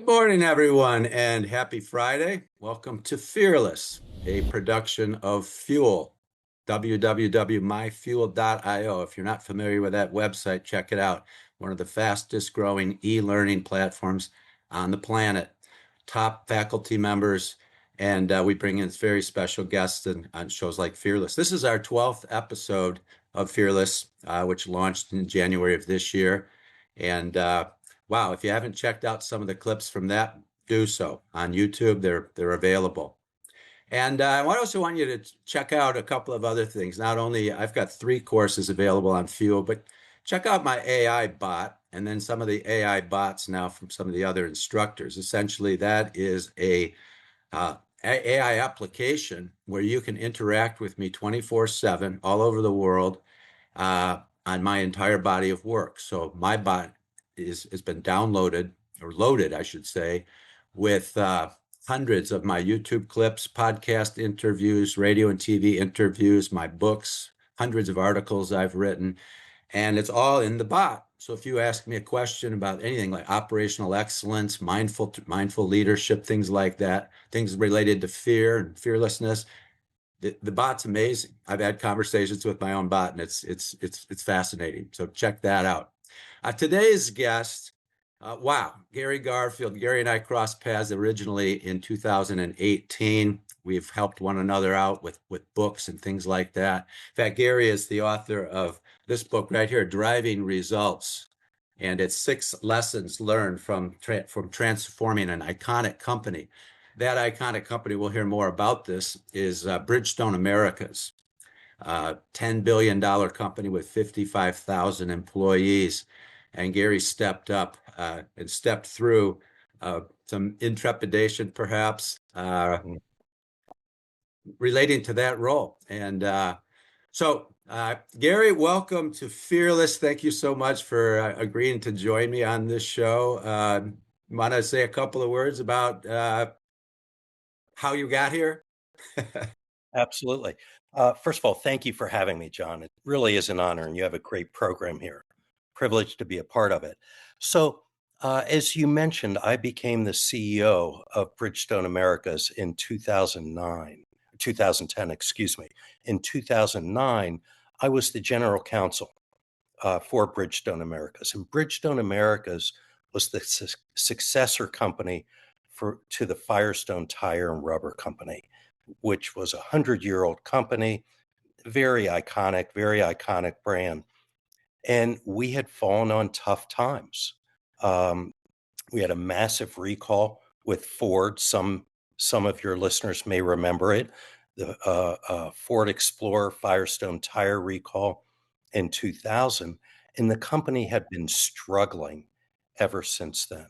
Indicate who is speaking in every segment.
Speaker 1: Good morning, everyone, and happy Friday. Welcome to Fearless, a production of Fuel, www.myfuel.io. If you're not familiar with that website, check it out. One of the fastest growing e-learning platforms on the planet. Top faculty members, and we bring in very special guests on shows like Fearless. This is our 12th episode of Fearless, which launched in January of this year. And wow, if you haven't checked out some of the clips from that, do so on YouTube. They're available. And I also want you to check out a couple of other things. Not only I've got 3 courses available on Fuel, but check out my AI bot and then some of the AI bots now from some of the other instructors. Essentially, that is a AI application where you can interact with me 24/7 all over the world on my entire body of work. So my bot has been downloaded or loaded, I should say, with hundreds of my YouTube clips, podcast interviews, radio and TV interviews, my books, hundreds of articles I've written, and it's all in the bot. So if you ask me a question about anything like operational excellence, mindful leadership, things like that, things related to fear and fearlessness, the bot's amazing. I've had conversations with my own bot, and it's fascinating. So check that out. Today's guest, wow, Gary Garfield. Gary and I crossed paths originally in 2018. We've helped one another out with books and things like that. In fact, Gary is the author of this book right here, Driving Results, and it's 6 lessons learned from transforming an iconic company. That iconic company, we'll hear more about this, is Bridgestone Americas, $10 billion company with 55,000 employees. And Gary stepped up and stepped through some intrepidation, perhaps, relating to that role. And Gary, welcome to Fearless. Thank you so much for agreeing to join me on this show. Want to say a couple of words about how you got here?
Speaker 2: Absolutely. First of all, thank you for having me, John. It really is an honor, and you have a great program here. Privileged to be a part of it. So, as you mentioned, I became the CEO of Bridgestone Americas in 2010, excuse me. In 2009, I was the general counsel for Bridgestone Americas. And Bridgestone Americas was the successor company to the Firestone Tire and Rubber Company, which was a 100-year-old company, very iconic brand. And we had fallen on tough times. We had a massive recall with Ford. Some of your listeners may remember it. The Ford Explorer Firestone tire recall in 2000. And the company had been struggling ever since then.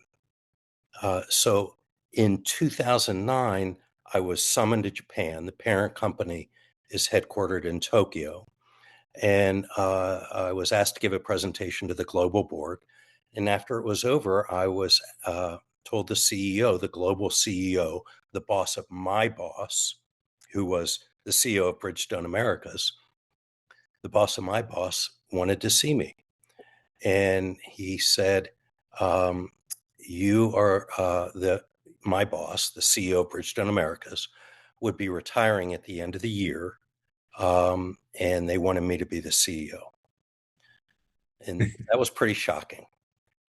Speaker 2: So in 2009, I was summoned to Japan. The parent company is headquartered in Tokyo. And I was asked to give a presentation to the global board. And after it was over, I was told the CEO, the global CEO, the boss of my boss, who was the CEO of Bridgestone Americas, the boss of my boss wanted to see me. And he said, you are my boss, the CEO of Bridgestone Americas, would be retiring at the end of the year. And they wanted me to be the CEO. And that was pretty shocking.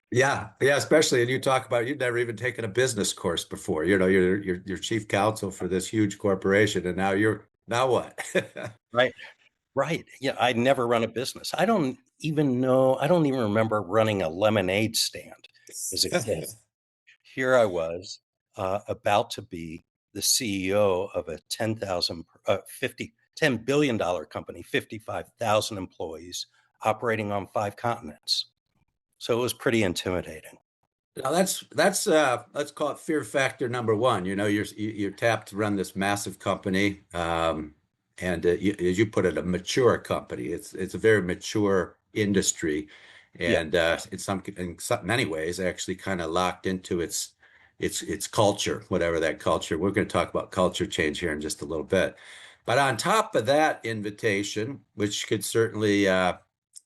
Speaker 1: Yeah, especially, and you talk about you've never even taken a business course before. You know, you're chief counsel for this huge corporation, and now what?
Speaker 2: Right. Yeah, I'd never run a business. I don't even remember running a lemonade stand as a kid. Here I was, about to be the CEO of a $10 billion company, 55,000 employees, operating on 5 continents. So it was pretty intimidating.
Speaker 1: Now let's call it fear factor number one. You know, you're tapped to run this massive company, and as you put it, a mature company. It's a very mature industry, and in many ways actually kind of locked into its culture, whatever that culture. We're going to talk about culture change here in just a little bit. But on top of that invitation, which could certainly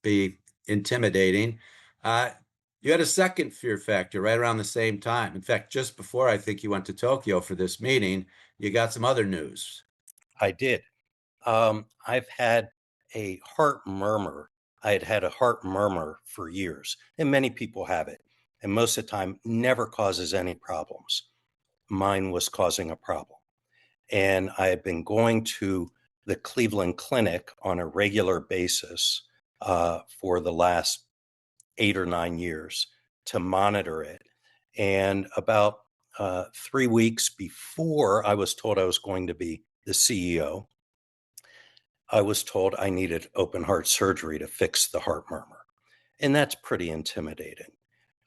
Speaker 1: be intimidating, You had a second fear factor right around the same time. In fact, just before I think you went to Tokyo for this meeting, you got some other news.
Speaker 2: I did. I've had a heart murmur. I had had a heart murmur for years, and many people have it. And most of the time, never causes any problems. Mine was causing a problem. And I had been going to the Cleveland Clinic on a regular basis for the last 8 or 9 years to monitor it. And about 3 weeks before I was told I was going to be the CEO, I was told I needed open heart surgery to fix the heart murmur. And that's pretty intimidating.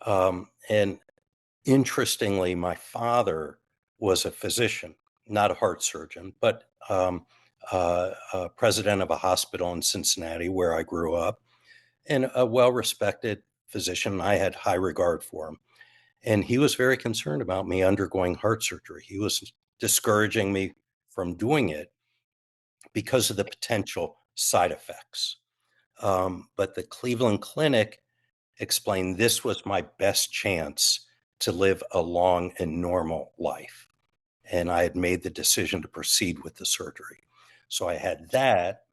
Speaker 2: And interestingly, my father was a physician, not a heart surgeon, but president of a hospital in Cincinnati where I grew up, and a well respected physician. I had high regard for him. And he was very concerned about me undergoing heart surgery. He was discouraging me from doing it because of the potential side effects. But the Cleveland Clinic explained this was my best chance to live a long and normal life. And I had made the decision to proceed with the surgery. So I had that.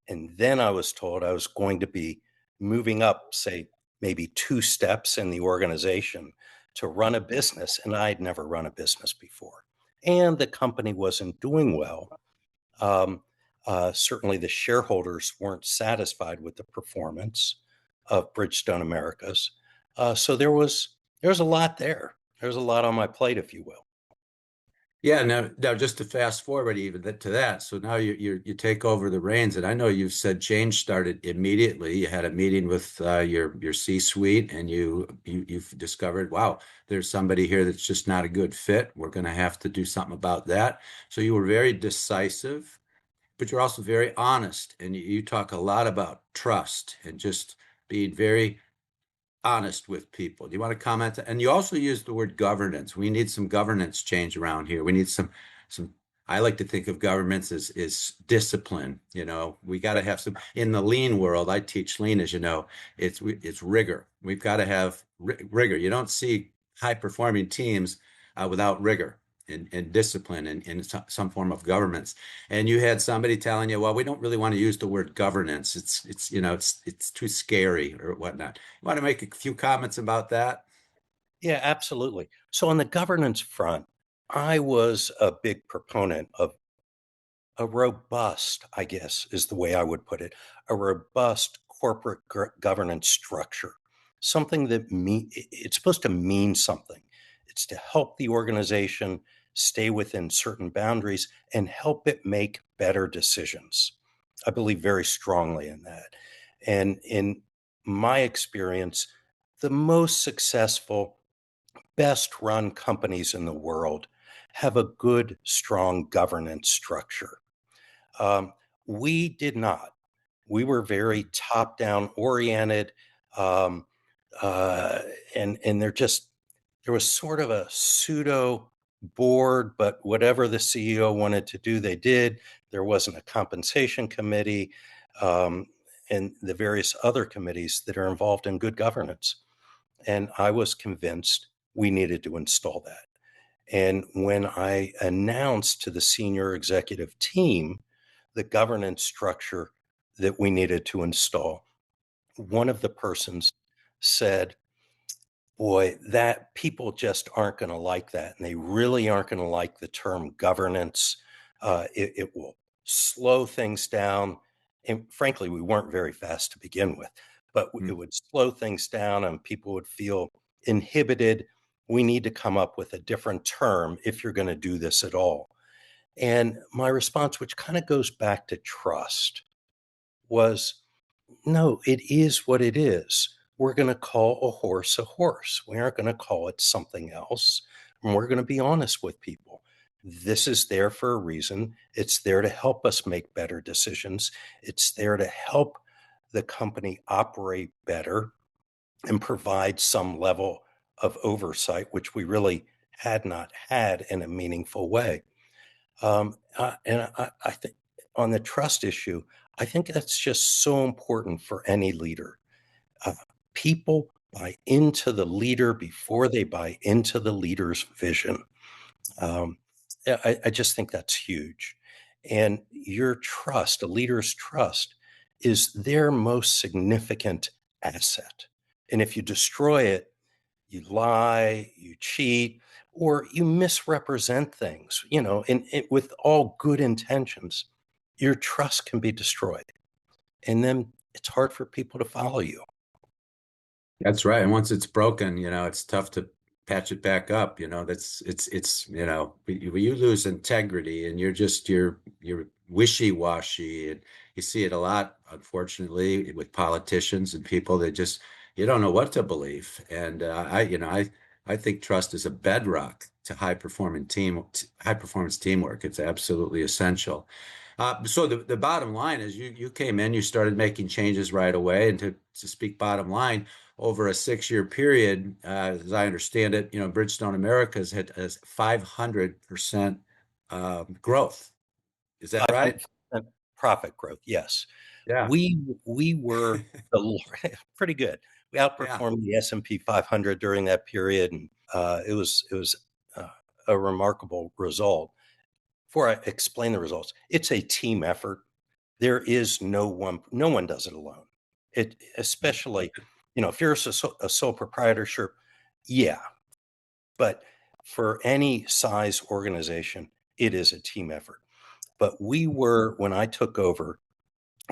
Speaker 2: And then I was told I was going to be moving up, say, maybe 2 steps in the organization to run a business. And I'd never run a business before. And the company wasn't doing well. Um, Certainly, the shareholders weren't satisfied with the performance of Bridgestone Americas. So there was a lot there. There's a lot on my plate, if you will.
Speaker 1: Yeah, now just to fast forward even to that. So now you take over the reins, and I know you've said change started immediately. You had a meeting with your C-suite, and you've discovered, wow, there's somebody here that's just not a good fit. We're going to have to do something about that. So you were very decisive, but you're also very honest, and you talk a lot about trust and just being very honest with people. Do you want to comment? And you also use the word governance. We need some governance change around here. We need some. I like to think of governments as discipline. You know, we got to have some in the lean world. I teach lean, as you know. It's rigor. We've got to have rigor. You don't see high performing teams without rigor and discipline and some form of governance. And you had somebody telling you, well, we don't really want to use the word governance. It's you know it's too scary or whatnot. You want to make a few comments about that?
Speaker 2: Yeah, absolutely. So, on the governance front, I was a big proponent of a robust, I guess is the way I would put it, a robust corporate governance structure. Something that it's supposed to mean something. It's to help the organization stay within certain boundaries and help it make better decisions. I believe very strongly in that. And in my experience, the most successful, best run companies in the world have a good, strong governance structure. um, we did not. We were very top down oriented. Um, uh, and there was sort of a pseudo board, but whatever the CEO wanted to do, they did. There wasn't a compensation committee, um, and the various other committees that are involved in good governance. And I was convinced we needed to install that. And when I announced to the senior executive team the governance structure that we needed to install, one of the persons said, boy, that people just aren't going to like that. And they really aren't going to like the term governance. It will slow things down. And frankly, we weren't very fast to begin with, but it
Speaker 1: Mm.
Speaker 2: would slow things down and people would feel inhibited. We need to come up with a different term if you're going to do this at all. And my response, which kind of goes back to trust, was no, it is what it is. We're going to call a horse a horse. We aren't going to call it something else. And we're going to be honest with people. This is there for a reason. It's there to help us make better decisions. It's there to help the company operate better and provide some level of oversight, which we really had not had in a meaningful way. And I think on the trust issue, I think that's just so important for any leader. Uh, People buy into the leader before they buy into the leader's vision. Um, I just think that's huge. And your trust, a leader's trust, is their most significant asset. And if you destroy it, you lie, you cheat, or you misrepresent things, and with all good intentions, your trust can be destroyed. And then it's hard for people to follow you.
Speaker 1: That's right. And once it's broken, it's tough to patch it back up. It's you lose integrity and you're wishy-washy, and you see it a lot, unfortunately, with politicians and people that just you don't know what to believe. And I think trust is a bedrock to high performance teamwork. It's absolutely essential. So the bottom line is you came in, you started making changes right away, and to speak bottom line over a 6-year period, as I understand it, Bridgestone Americas had a 500% growth. Is that right?
Speaker 2: 500% profit growth, yes.
Speaker 1: Yeah.
Speaker 2: We were the pretty good. We
Speaker 1: Yeah.
Speaker 2: outperformed the S&P 500 during that period, and it was uh, a remarkable result. Before I explain the results, it's a team effort. There is no one does it alone. It especially, if you're a sole proprietorship, yeah, but for any size organization, it is a team effort. But when I took over,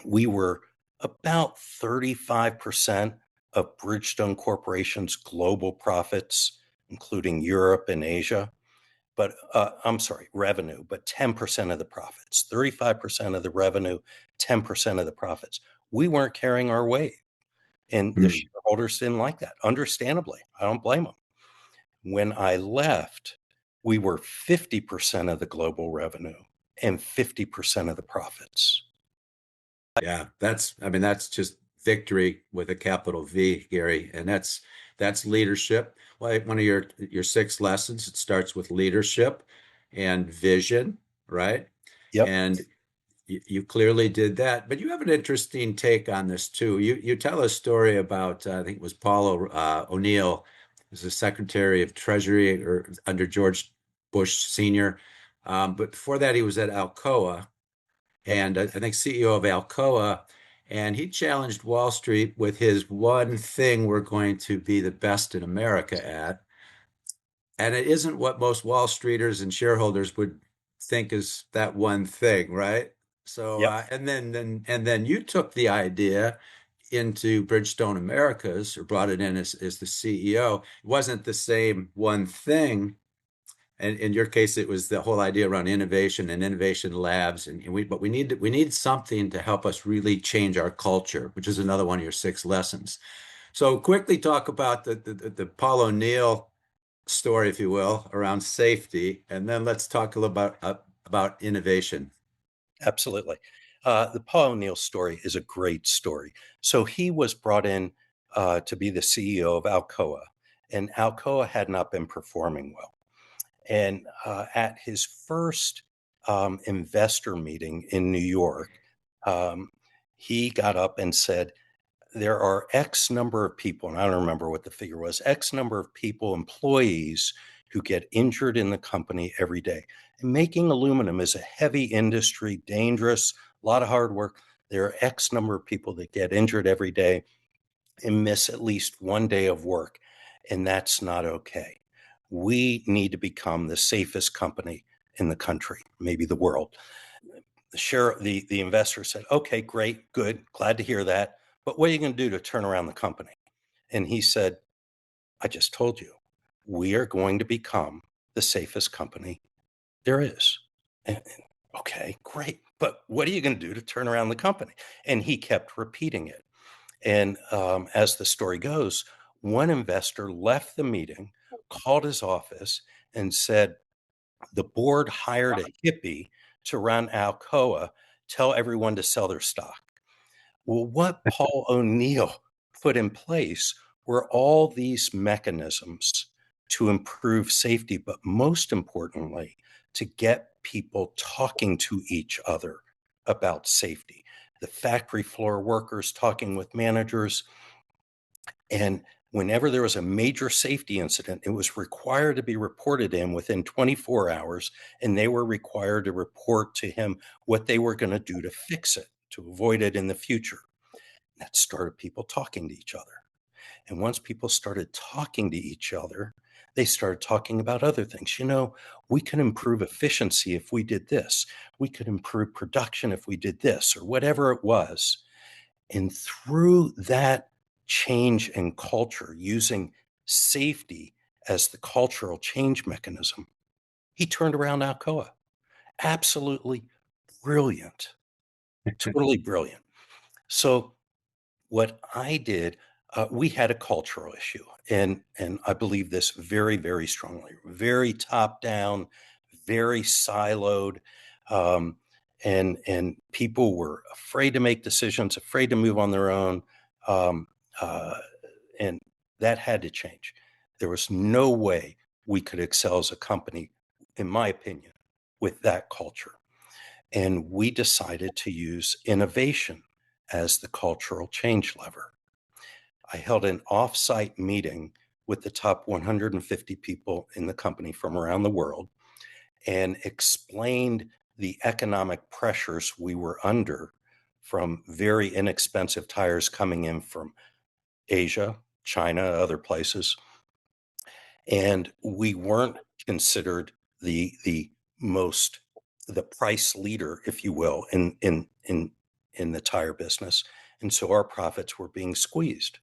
Speaker 2: we were about 35% of Bridgestone Corporation's global profits, including Europe and Asia. But I'm sorry, revenue, but 10% of the profits, 35% of the revenue, 10% of the profits. We weren't carrying our weight. And the
Speaker 1: Hmm.
Speaker 2: shareholders didn't like that. Understandably, I don't blame them. When I left, we were 50% of the global revenue and 50% of the profits.
Speaker 1: Yeah, that's just victory with a capital V, Gary, and that's leadership. Well, one of your 6 lessons, it starts with leadership and vision, right?
Speaker 2: Yep.
Speaker 1: And you clearly did that, but you have an interesting take on this too. You tell a story about I think it was Paul O'Neill, was the Secretary of Treasury or under George Bush Senior, but before that he was at Alcoa,
Speaker 2: Yep.
Speaker 1: and I think CEO of Alcoa, and he challenged Wall Street with his one thing we're going to be the best in America at. And it isn't what most Wall Streeters and shareholders would think is that one thing, right? So,
Speaker 2: Yep.
Speaker 1: and then you took the idea into Bridgestone Americas or brought it in as the CEO. It wasn't the same one thing, and in your case, it was the whole idea around innovation and innovation labs. But we need something to help us really change our culture, which is another one of your 6 lessons. So quickly talk about the Paul O'Neill story, if you will, around safety, and then let's talk a little about innovation.
Speaker 2: Absolutely. The Paul O'Neill story is a great story. So he was brought in to be the CEO of Alcoa, and Alcoa had not been performing well. And at his first investor meeting in New York, um, he got up and said, there are X number of people, and I don't remember what the figure was, X number of people, employees who get injured in the company every day. And making aluminum is a heavy industry, dangerous, a lot of hard work. There are X number of people that get injured every day and miss at least one day of work. And that's not okay. We need to become the safest company in the country, maybe the world. The investor said, okay, great, good, glad to hear that. But what are you going to do to turn around the company? And he said, I just told you, we are going to become the safest company there is. And, okay, great. But what are you going to do to turn around the company? And he kept repeating it. And as the story goes, one investor left the meeting, called his office, and said, the board hired a hippie to run Alcoa, tell everyone to sell their stock. Well, what Paul O'Neill put in place were all these mechanisms to improve safety, but most importantly, to get people talking to each other about safety. The factory floor workers talking with managers, and Whenever there was a major safety incident, it was required to be reported in within 24 hours, and they were required to report to him what they were going to do to fix it, to avoid it in the future. That started people talking to each other. And once people started talking to each other, they started talking about other things. We could improve efficiency if we did this. We could improve production if we did this, or whatever it was. And through that change in culture, using safety as the cultural change mechanism, he turned around Alcoa. Absolutely brilliant. Totally brilliant. So what I did, we had a cultural issue, and I believe this very, very strongly. Very top down, very siloed, um, and people were afraid to make decisions, afraid to move on their own, um, uh, and that had to change. There was no way we could excel as a company, in my opinion, with that culture. And we decided to use innovation as the cultural change lever. I held an offsite meeting with the top 150 people in the company from around the world and explained the economic pressures we were under from very inexpensive tires coming in from Asia, China, other places. And we weren't considered the most the price leader, if you will, in the tire business. And so our profits were being squeezed.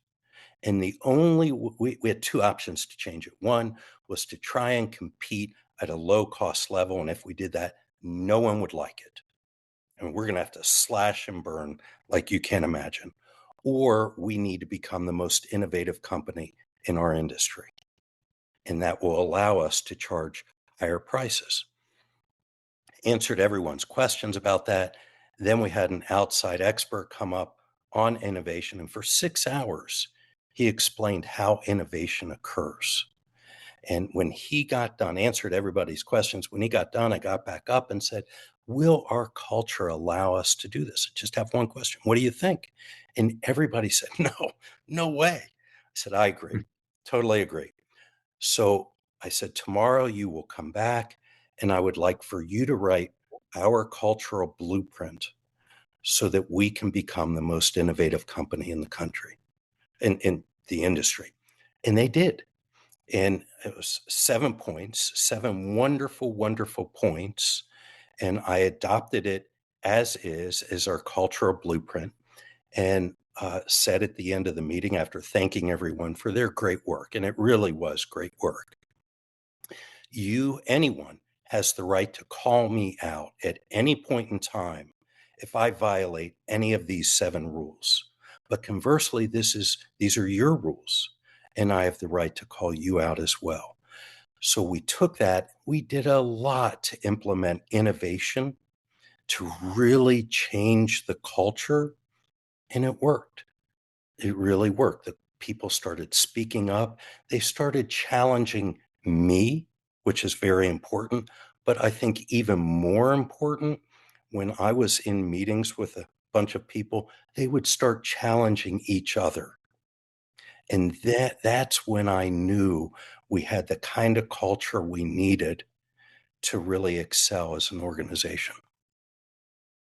Speaker 2: And the only we had two options to change it. One was to try and compete at a low cost level. And if we did that, no one would like it. And we're going to have to slash and burn like you can't imagine. Or we need to become the most innovative company in our industry. And that will allow us to charge higher prices. Answered everyone's questions about that. Then we had an outside expert come up on innovation. And for 6 hours, he explained how innovation occurs. And when he got done, answered everybody's questions. When he got done, I got back up and said, will our culture allow us to do this? I just have one question. What do you think? And everybody said, no, no way. I said, I agree. Totally agree. So I said, tomorrow you will come back and I would like for you to write our cultural blueprint so that we can become the most innovative company in the country, in the industry. And they did. And it was 7 points, 7 wonderful, wonderful points. And I adopted it as our cultural blueprint, and said at the end of the meeting, after thanking everyone for their great work, and it really was great work, anyone has the right to call me out at any point in time if I violate any of these 7 rules. But conversely, these are your rules, and I have the right to call you out as well. So we took that, we did a lot to implement innovation to really change the culture, and it worked. It really worked. The people started speaking up. They started challenging me, which is very important. But I think even more important, when I was in meetings with a bunch of people, they would start challenging each other. And that's when I knew we had the kind of culture we needed to really excel as an organization.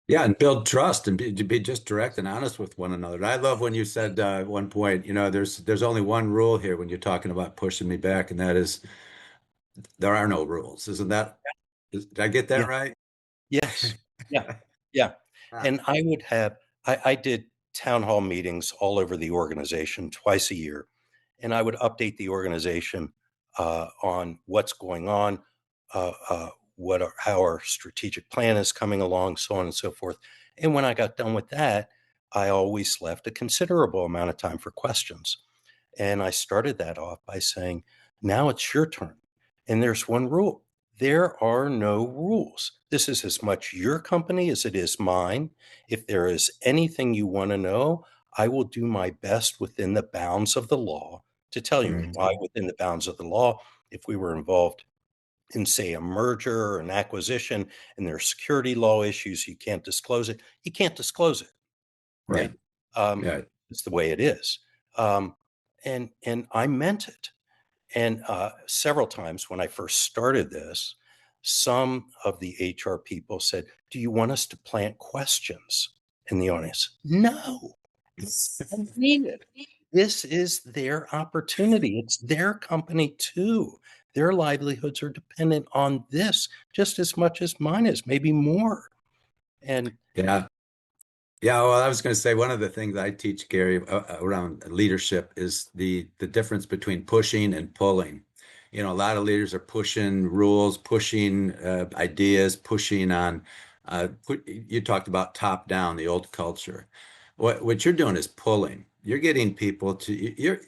Speaker 1: Yeah, and build trust and be just direct and honest with one another. And I love when you said at one point, there's only one rule here when you're talking about pushing me back, and that is there are no rules. Isn't that, did I get that
Speaker 2: Yeah.
Speaker 1: right?
Speaker 2: Yes. Yeah. Yeah.
Speaker 1: Ah,
Speaker 2: And I did town hall meetings all over the organization twice a year, and I would update the organization on what's going on, how our strategic plan is coming along, so on and so forth. And when I got done with that, I always left a considerable amount of time for questions. And I started that off by saying, now it's your turn. And there's one rule: there are no rules. This is as much your company as it is mine. If there is anything you want to know, I will do my best within the bounds of the law to tell you.
Speaker 1: right.
Speaker 2: Why within the bounds of the law? If we were involved in, say, a merger or an acquisition and there are security law issues, you can't disclose it. You can't disclose it.
Speaker 1: Right.
Speaker 2: Okay. Um,
Speaker 1: Yeah.
Speaker 2: it's the way it is. Um, And I meant it. And several times when I first started this, some of the HR people said, "Do you want us to plant questions in the audience?" No, I mean it. This is their opportunity. It's their company too. Their livelihoods are dependent on this just as much as mine is, maybe more. And
Speaker 1: Yeah. Yeah, well, I was going to say one of the things I teach Gary around leadership is the difference between pushing and pulling. You know, a lot of leaders are pushing rules, pushing ideas, pushing on. You talked about top down, the old culture. What you're doing is pulling. You're getting people to you're.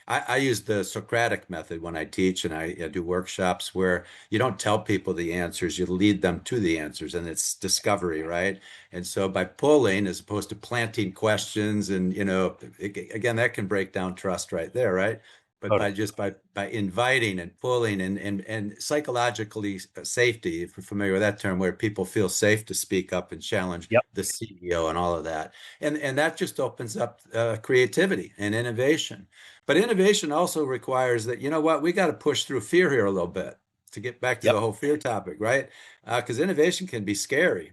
Speaker 1: I use the Socratic method when I teach and I do workshops where you don't tell people the answers, you lead them to the answers, and it's discovery, right? And so by pulling, as opposed to planting questions, and again, that can break down trust right there, right? But by
Speaker 2: totally.
Speaker 1: just by inviting and pulling and psychologically safety, if you're familiar with that term, where people feel safe to speak up and challenge
Speaker 2: Yep.
Speaker 1: the CEO and all of that, and that just opens up creativity and innovation. But innovation also requires that, you know what, we got to push through fear here a little bit to get back to
Speaker 2: Yep.
Speaker 1: the whole fear topic, right? Because innovation can be scary,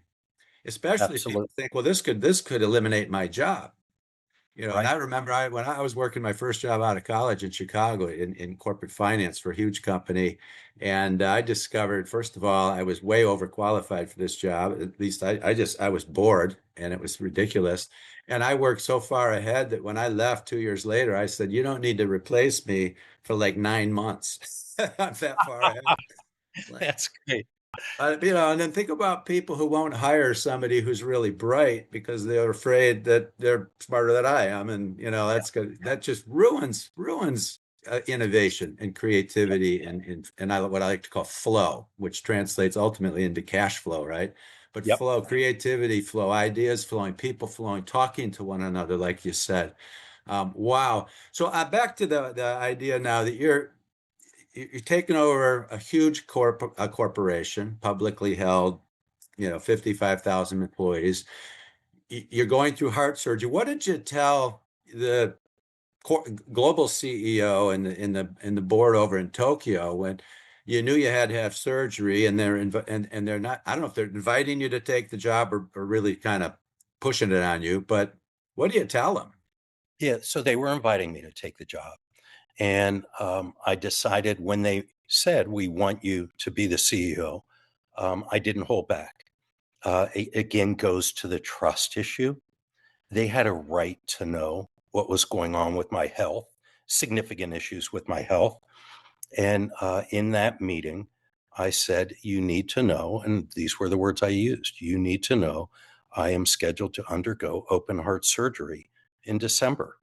Speaker 1: especially if people
Speaker 2: Absolutely.
Speaker 1: think, well, this could eliminate my job. And
Speaker 2: Right.
Speaker 1: I remember when I was working my first job out of college in Chicago in corporate finance for a huge company, and I discovered, first of all, I was way overqualified for this job. At least I was bored and it was ridiculous. And I worked so far ahead that when I left 2 years later, I said, you don't need to replace me for like 9 months. I'm that far ahead. Like,
Speaker 2: That's great.
Speaker 1: and then think about people who won't hire somebody who's really bright because they're afraid that they're smarter than I am, and
Speaker 2: Yeah.
Speaker 1: that's good. That just ruins innovation and creativity and what I like to call flow, which translates ultimately into cash flow, right? But
Speaker 2: Yep.
Speaker 1: flow, creativity, flow, ideas flowing, people flowing, talking to one another, like you said. Wow. So back to the idea now that you're taking over a huge corporation, publicly held, 55,000 employees. You're going through heart surgery. What did you tell the global CEO and the board over in Tokyo when you knew you had to have surgery, and they're not, I don't know if they're inviting you to take the job, or really kind of pushing it on you, but what do you tell them?
Speaker 2: Yeah. So they were inviting me to take the job. And I decided when they said, "We want you to be the CEO," I didn't hold back. Again, goes to the trust issue. They had a right to know what was going on with my health, significant issues with my health. And in that meeting, I said, "You need to know," and these were the words I used, "You need to know I am scheduled to undergo open heart surgery in December."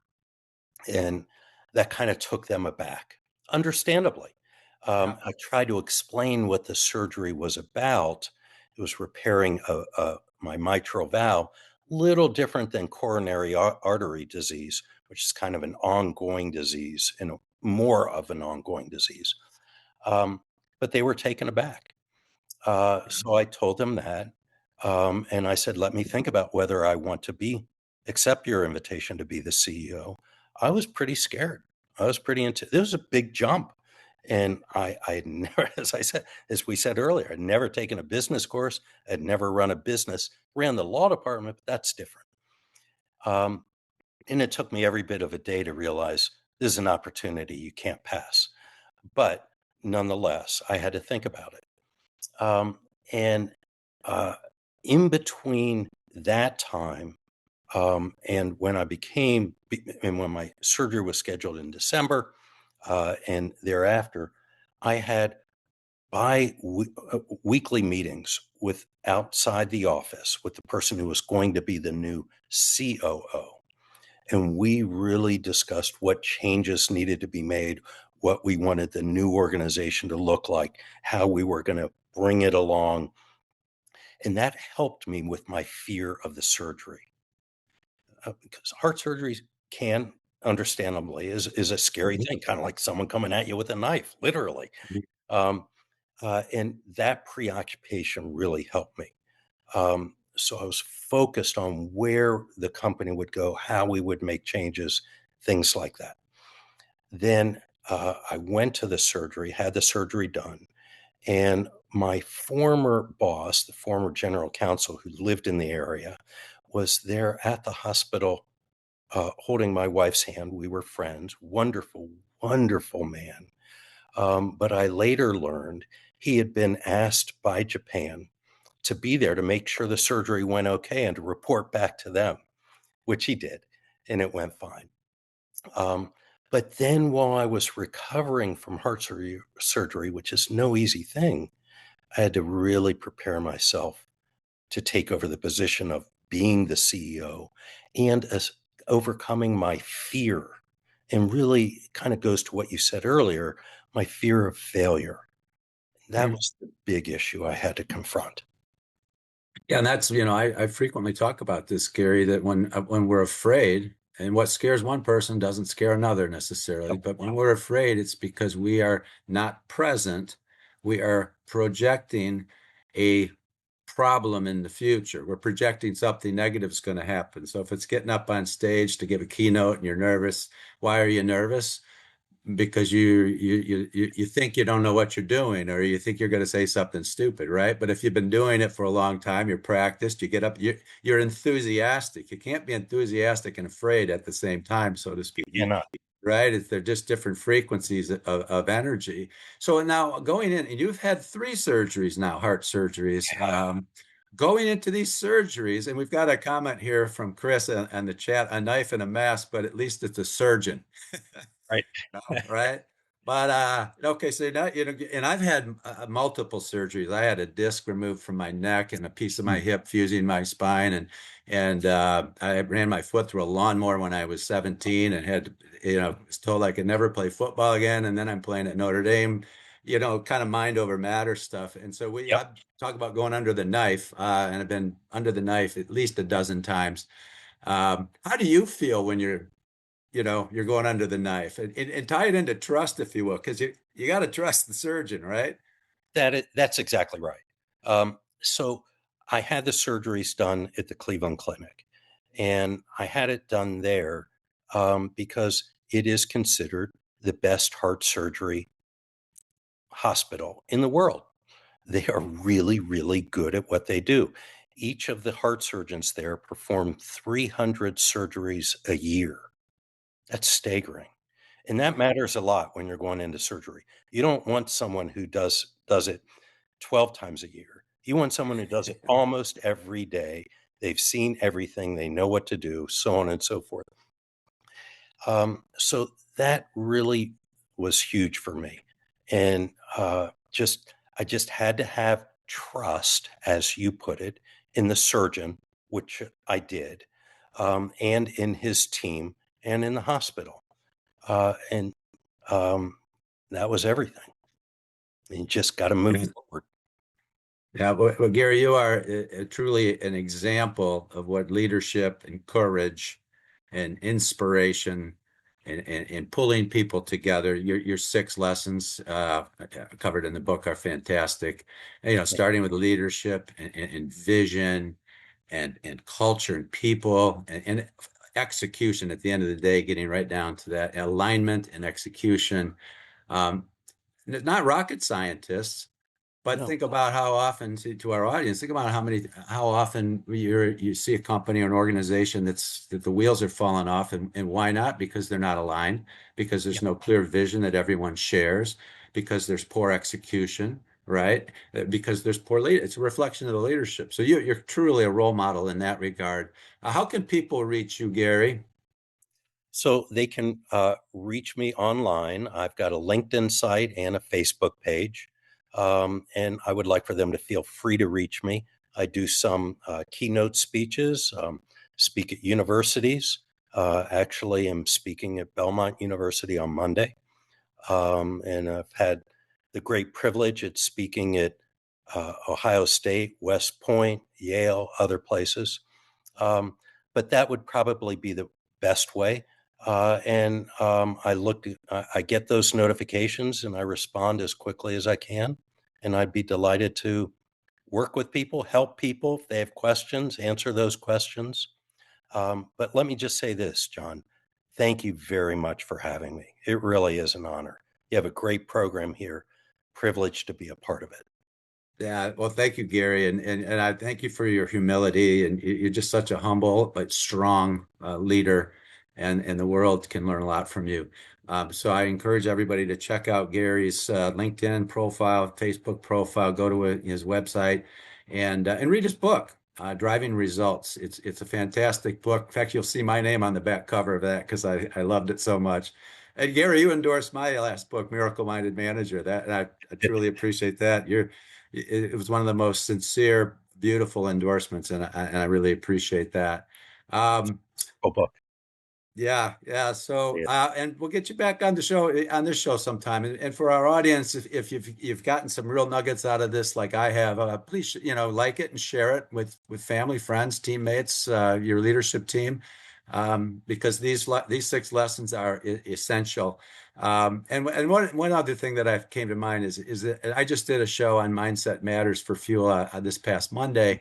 Speaker 2: And that kind of took them aback, understandably.
Speaker 1: Yeah.
Speaker 2: I tried to explain what the surgery was about. It was repairing my mitral valve, little different than coronary artery disease, which is kind of an ongoing disease and more of an ongoing disease. Um, but they were taken aback. So I told them that, and I said, "Let me think about whether I want to accept your invitation to be the CEO." I was pretty scared. I was pretty into. It was a big jump, and I had never, as we said earlier, I'd never taken a business course. I'd never run a business. Ran the law department, but that's different. Um, and it took me every bit of a day to realize this is an opportunity you can't pass. But nonetheless, I had to think about it. And uh, in between that time and when and when my surgery was scheduled in December and thereafter, I had weekly meetings with outside the office with the person who was going to be the new COO. And we really discussed what changes needed to be made, what we wanted the new organization to look like, how we were going to bring it along. And that helped me with my fear of the surgery because heart surgery can, understandably, is a scary thing, kind of like someone coming at you with a knife, literally. Um, and that preoccupation really helped me. So I was focused on where the company would go, how we would make changes, things like that. Then I went to the surgery, had the surgery done, and my former boss, the former general counsel who lived in the area, was there at the hospital holding my wife's hand. We were friends. Wonderful, wonderful man. But I later learned he had been asked by Japan to be there to make sure the surgery went okay and to report back to them, which he did, and it went fine. Um, but then while I was recovering from heart surgery, which is no easy thing, I had to really prepare myself to take over the position of being the CEO and as overcoming my fear. And really kind of goes to what you said earlier, my fear of failure. That
Speaker 1: Mm.
Speaker 2: was the big issue I had to confront.
Speaker 1: Yeah, and that's, I frequently talk about this, Gary, that when we're afraid, and what scares one person doesn't scare another necessarily,
Speaker 2: Yep.
Speaker 1: but when we're afraid, it's because we are not present. We are projecting a problem in the future. We're projecting something negative is going to happen. So if it's getting up on stage to give a keynote and you're nervous, why are you nervous? Because you think you don't know what you're doing, or you think you're going to say something stupid, right? But if you've been doing it for a long time, you're practiced, you get up, you're enthusiastic. You can't be enthusiastic and afraid at the same time, so to
Speaker 2: You
Speaker 1: speak,
Speaker 2: cannot.
Speaker 1: right? They're just different frequencies of energy. So now going in, and you've had three surgeries now, heart surgeries. Going into these surgeries, and we've got a comment here from Chris on the chat, a knife and a mask, but at least it's a surgeon.
Speaker 2: Right.
Speaker 1: No, right? But okay, so now and I've had multiple surgeries. I had a disc removed from my neck and a piece of my
Speaker 2: Mm.
Speaker 1: hip fusing my spine, and I ran my foot through a lawnmower when I was 17, and had was told I could never play football again. And then I'm playing at Notre Dame, kind of mind over matter stuff. And so
Speaker 2: Yep.
Speaker 1: I talk about going under the knife, and I've been under the knife at least a dozen times. How do you feel when you're going under the knife, and tie it into trust, if you will, because you got to trust the surgeon, right?
Speaker 2: That's exactly right. So I had the surgeries done at the Cleveland Clinic, and I had it done there because it is considered the best heart surgery hospital in the world. They are really, really good at what they do. Each of the heart surgeons there perform 300 surgeries a year. That's staggering. And that matters a lot when you're going into surgery. You don't want someone who does it 12 times a year. You want someone who does it almost every day. They've seen everything, they know what to do, so on and so forth. So that really was huge for me. And I just had to have trust, as you put it, in the surgeon, which I did, and in his team and in the hospital. And that was everything. You just got to move forward.
Speaker 1: Yeah, well, Gary, you are truly an example of what leadership and courage and inspiration and pulling people together. Your six lessons covered in the book are fantastic. Starting with leadership and vision and culture and people and execution at the end of the day, getting right down to that alignment and execution. Um, and it's not rocket scientists. But
Speaker 2: No.
Speaker 1: think about how often to our audience, think about how often you see a company or an organization that the wheels are falling off, and why not? Because they're not aligned, because
Speaker 2: Yeah.
Speaker 1: there's no clear vision that everyone shares, because there's poor execution, right? Because there's poor lead. It's a reflection of the leadership. So you're truly a role model in that regard. How can people reach you, Gary?
Speaker 2: So they can reach me online. I've got a LinkedIn site and a Facebook page. And I would like for them to feel free to reach me. I do some keynote speeches, speak at universities. Actually, I'm speaking at Belmont University on Monday. And I've had the great privilege at speaking at Ohio State, West Point, Yale, other places. Um, but that would probably be the best way. I get those notifications and I respond as quickly as I can. And I'd be delighted to work with people, help people if they have questions, answer those questions. But let me just say this, John. Thank you very much for having me. It really is an honor. You have a great program here. Privileged to be a part of it.
Speaker 1: Yeah, well, thank you, Gary, and I thank you for your humility, and you're just such a humble but strong leader, and the world can learn a lot from you. So I encourage everybody to check out Gary's LinkedIn profile, Facebook profile, go to his website, and read his book, Driving Results. It's a fantastic book. In fact, you'll see my name on the back cover of that because I loved it so much. And Gary, you endorsed my last book, Miracle Minded Manager. That and I truly appreciate that. It was one of the most sincere, beautiful endorsements, and I really appreciate that. Um,
Speaker 2: Oh, book.
Speaker 1: yeah, yeah. So,
Speaker 2: Yeah.
Speaker 1: and we'll get you back on the show on this show sometime. And for our audience, if you've gotten some real nuggets out of this, like I have, please like it and share it with family, friends, teammates, your leadership team, because these 6 lessons are essential. And one other thing that I came to mind is that I just did a show on Mindset Matters for Fuel this past Monday.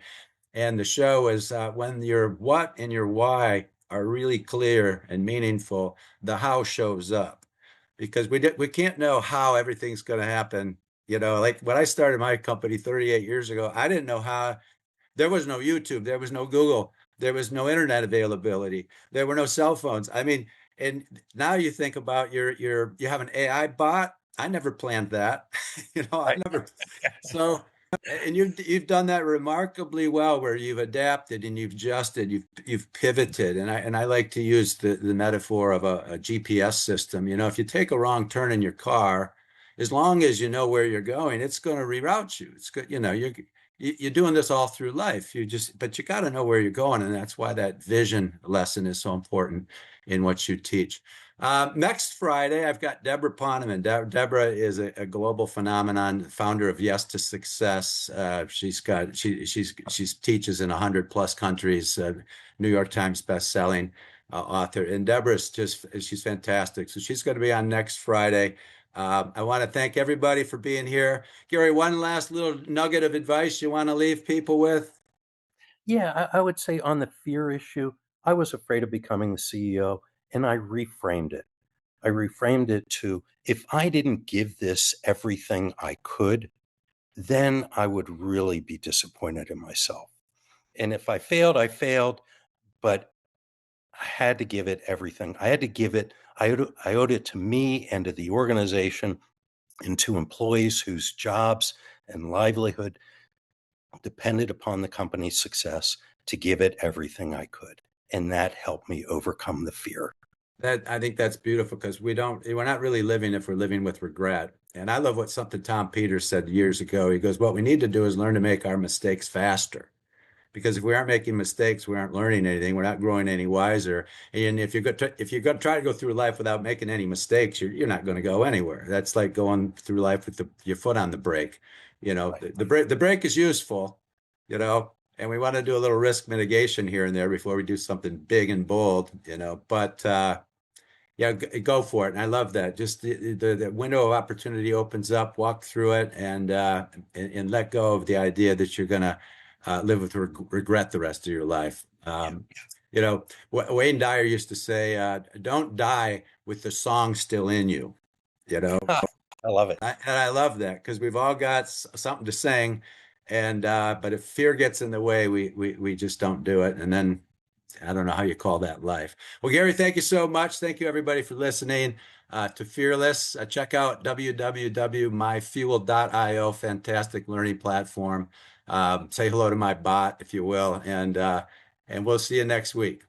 Speaker 1: And the show is when your what and your why are really clear and meaningful, the how shows up. Because we can't know how everything's going to happen. Like when I started my company 38 years ago, I didn't know how. There was no YouTube, there was no Google, there was no internet availability, there were no cell phones. I mean, and now you think about you have an AI bot. I never planned that. I
Speaker 2: I,
Speaker 1: never. So, and you've done that remarkably well, where you've adapted and you've adjusted, you've pivoted, and I like to use the metaphor of a GPS system. If you take a wrong turn in your car, as long as you know where you're going, it's going to reroute you. It's good. You're doing this all through life. But you got to know where you're going, and that's why that vision lesson is so important in what you teach. Next Friday, I've got Deborah Poneman. Deborah is a global phenomenon, founder of Yes to Success. She's teaches in 100+ countries, New York Times best-selling author. And she's fantastic. So she's going to be on next Friday. I want to thank everybody for being here. Gary, one last little nugget of advice you want to leave people with?
Speaker 2: yeah, I would say on the fear issue, I was afraid of becoming the CEO and I reframed it. I reframed it to if I didn't give this everything I could, then I would really be disappointed in myself. And if I failed, I failed, but I had to give it everything. I had to give it, I owed it to me and to the organization and to employees whose jobs and livelihood depended upon the company's success to give it everything I could. And that helped me overcome the fear.
Speaker 1: That I think that's beautiful because we're not really living if we're living with regret. And I love what something Tom Peters said years ago. He goes, "What we need to do is learn to make our mistakes faster." Because if we aren't making mistakes, we aren't learning anything. We're not growing any wiser. And if you're going to try to go through life without making any mistakes, you're not going to go anywhere. That's like going through life with your foot on the brake.
Speaker 2: Right.
Speaker 1: The brake is useful, and we want to do a little risk mitigation here and there before we do something big and bold. But yeah, go for it. And I love that. Just the window of opportunity opens up, walk through it, and let go of the idea that you're going to live with regret the rest of your life.
Speaker 2: Yeah.
Speaker 1: Wayne Dyer used to say, "Don't die with the song still in you." You know,
Speaker 2: I love it.
Speaker 1: and I love that because we've all got something to sing, and but if fear gets in the way, we just don't do it, and then I don't know how you call that life. Well, Gary, thank you so much. Thank you, everybody, for listening to Fearless. Check out www.myfuel.io, fantastic learning platform. Say hello to my bot, if you will, and we'll see you next week.